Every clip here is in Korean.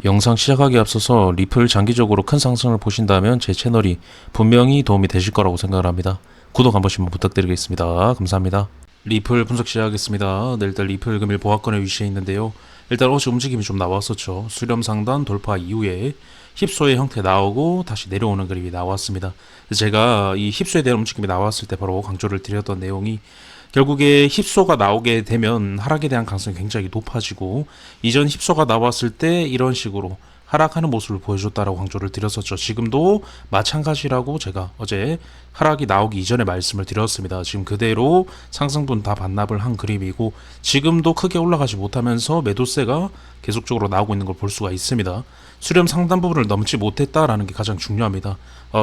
영상 시작하기에 앞서서 리플 장기적으로 큰 상승을 보신다면 제 채널이 분명히 도움이 되실 거라고 생각을 합니다. 구독 한 번씩만 부탁드리겠습니다. 감사합니다. 리플 분석 시작하겠습니다. 네, 일단 리플 금일 보합권의 위치에 있는데요. 일단 어제 움직임이 좀 나왔었죠. 수렴 상단 돌파 이후에 힙소의 형태 나오고 다시 내려오는 그림이 나왔습니다. 제가 이 힙소에 대한 움직임이 나왔을 때 바로 강조를 드렸던 내용이 결국에 힙소가 나오게 되면 하락에 대한 가능성이 굉장히 높아지고, 이전 힙소가 나왔을 때 이런 식으로 하락하는 모습을 보여줬다라고 강조를 드렸었죠. 지금도 마찬가지라고 제가 어제 하락이 나오기 이전에 말씀을 드렸습니다. 지금 그대로 상승분 다 반납을 한 그림이고, 지금도 크게 올라가지 못하면서 매도세가 계속적으로 나오고 있는 걸 볼 수가 있습니다. 수렴 상단 부분을 넘지 못했다라는 게 가장 중요합니다.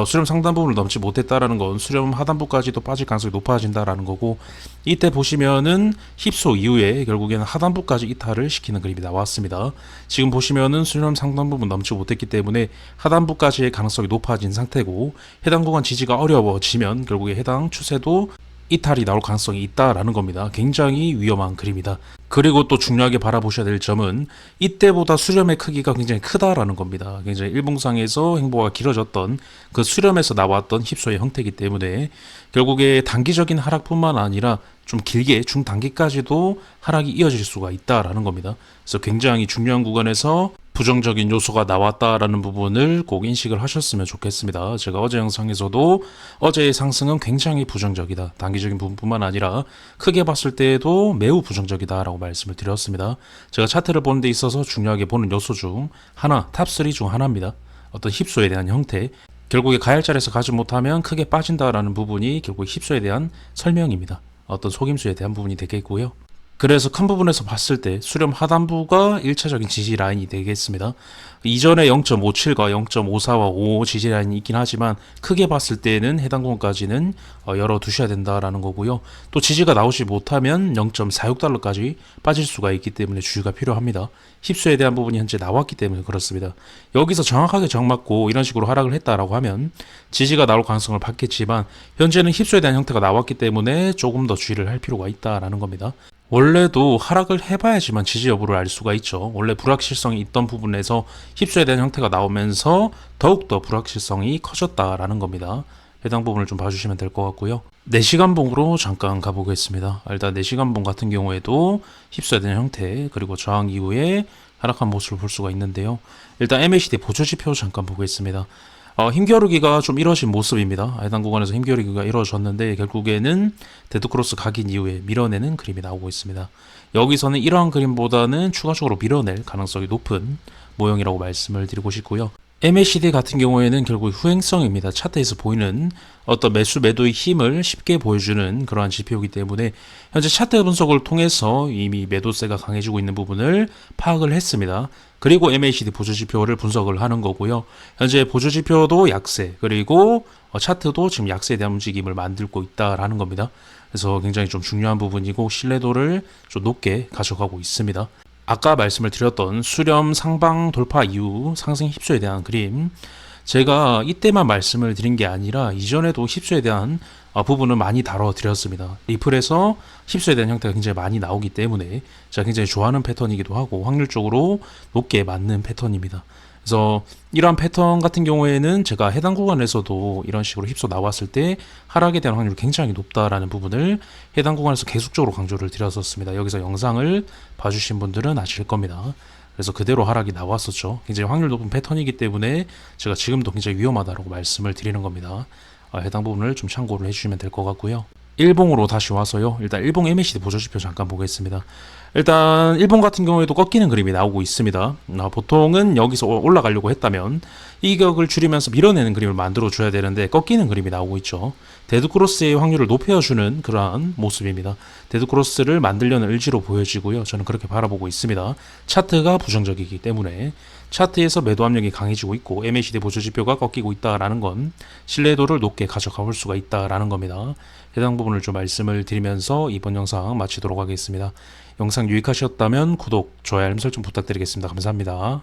수렴 상단 부분을 넘지 못했다라는 건 수렴 하단부까지도 빠질 가능성이 높아진다라는 거고, 이때 보시면은 힙소 이후에 결국에는 하단부까지 이탈을 시키는 그림이 나왔습니다. 지금 보시면은 수렴 상단 부분 넘지 못했기 때문에 하단부까지의 가능성이 높아진 상태고, 해당 구간 지지가 어려워지면 결국에 해당 추세도 이탈이 나올 가능성이 있다라는 겁니다. 굉장히 위험한 그림이다. 그리고 또 중요하게 바라보셔야 될 점은 이때보다 수렴의 크기가 굉장히 크다라는 겁니다. 굉장히 일봉상에서 행보가 길어졌던 그 수렴에서 나왔던 힙소의 형태이기 때문에 결국에 단기적인 하락뿐만 아니라 좀 길게 중단기까지도 하락이 이어질 수가 있다라는 겁니다. 그래서 굉장히 중요한 구간에서 부정적인 요소가 나왔다라는 부분을 꼭 인식을 하셨으면 좋겠습니다. 제가 어제 영상에서도 어제의 상승은 굉장히 부정적이다. 단기적인 부분뿐만 아니라 크게 봤을 때에도 매우 부정적이다라고 말씀을 드렸습니다. 제가 차트를 보는 데 있어서 중요하게 보는 요소 중 하나, 탑3 중 하나입니다. 어떤 힙소에 대한 형태, 결국에 가열자리에서 가지 못하면 크게 빠진다라는 부분이 결국 힙소에 대한 설명입니다. 어떤 속임수에 대한 부분이 되겠고요. 그래서 큰 부분에서 봤을 때 수렴 하단부가 1차적인 지지 라인이 되겠습니다. 이전에 0.57과 0.54와 55 지지 라인이 있긴 하지만 크게 봤을 때는 해당 구간까지는 열어두셔야 된다라는 거고요. 또 지지가 나오지 못하면 0.46달러까지 빠질 수가 있기 때문에 주의가 필요합니다. 힙수에 대한 부분이 현재 나왔기 때문에 그렇습니다. 여기서 정확하게 정맞고 이런 식으로 하락을 했다라고 하면 지지가 나올 가능성을 받겠지만, 현재는 힙수에 대한 형태가 나왔기 때문에 조금 더 주의를 할 필요가 있다라는 겁니다. 원래도 하락을 해봐야지만 지지 여부를 알 수가 있죠. 원래 불확실성이 있던 부분에서 힙수에 대한 형태가 나오면서 더욱더 불확실성이 커졌다라는 겁니다. 해당 부분을 좀 봐주시면 될 것 같고요. 4시간봉으로 잠깐 가보겠습니다. 일단 4시간봉 같은 경우에도 힙수에 대한 형태, 그리고 저항 이후에 하락한 모습을 볼 수가 있는데요. 일단 MACD 보조지표 잠깐 보겠습니다. 힘겨루기가 좀 이뤄진 모습입니다. 해당 구간에서 힘겨루기가 이루어졌는데 결국에는 데드크로스 각인 이후에 밀어내는 그림이 나오고 있습니다. 여기서는 이러한 그림보다는 추가적으로 밀어낼 가능성이 높은 모형이라고 말씀을 드리고 싶고요. MACD 같은 경우에는 결국 후행성입니다. 차트에서 보이는 어떤 매수 매도의 힘을 쉽게 보여주는 그러한 지표이기 때문에 현재 차트 분석을 통해서 이미 매도세가 강해지고 있는 부분을 파악을 했습니다. 그리고 MACD 보조지표를 분석을 하는 거고요. 현재 보조지표도 약세, 그리고 차트도 지금 약세에 대한 움직임을 만들고 있다라는 겁니다. 그래서 굉장히 좀 중요한 부분이고 신뢰도를 좀 높게 가져가고 있습니다. 아까 말씀을 드렸던 수렴 상방 돌파 이후 상승 힙소에 대한 그림, 제가 이때만 말씀을 드린 게 아니라 이전에도 힙소에 대한 부분을 많이 다뤄드렸습니다. 리플에서 힙소에 대한 형태가 굉장히 많이 나오기 때문에 제가 굉장히 좋아하는 패턴이기도 하고 확률적으로 높게 맞는 패턴입니다. 그래서 이러한 패턴 같은 경우에는 제가 해당 구간에서도 이런 식으로 힙소 나왔을 때 하락에 대한 확률이 굉장히 높다라는 부분을 해당 구간에서 계속적으로 강조를 드렸었습니다. 여기서 영상을 봐주신 분들은 아실 겁니다. 그래서 그대로 하락이 나왔었죠. 굉장히 확률 높은 패턴이기 때문에 제가 지금도 굉장히 위험하다고 말씀을 드리는 겁니다. 해당 부분을 좀 참고를 해주시면 될 것 같고요. 일봉으로 다시 와서요. 일단 일봉 MACD 보조지표 잠깐 보겠습니다. 일단 일본 같은 경우에도 꺾이는 그림이 나오고 있습니다. 보통은 여기서 올라가려고 했다면 이격을 줄이면서 밀어내는 그림을 만들어 줘야 되는데 꺾이는 그림이 나오고 있죠. 데드크로스의 확률을 높여주는 그러한 모습입니다. 데드크로스를 만들려는 의지로 보여지고요. 저는 그렇게 바라보고 있습니다. 차트가 부정적이기 때문에 차트에서 매도 압력이 강해지고 있고 MACD 보조지표가 꺾이고 있다라는 건 신뢰도를 높게 가져가 볼 수가 있다라는 겁니다. 해당 부분을 좀 말씀을 드리면서 이번 영상 마치도록 하겠습니다. 영상 유익하셨다면 구독, 좋아요, 알림 설정 부탁드리겠습니다. 감사합니다.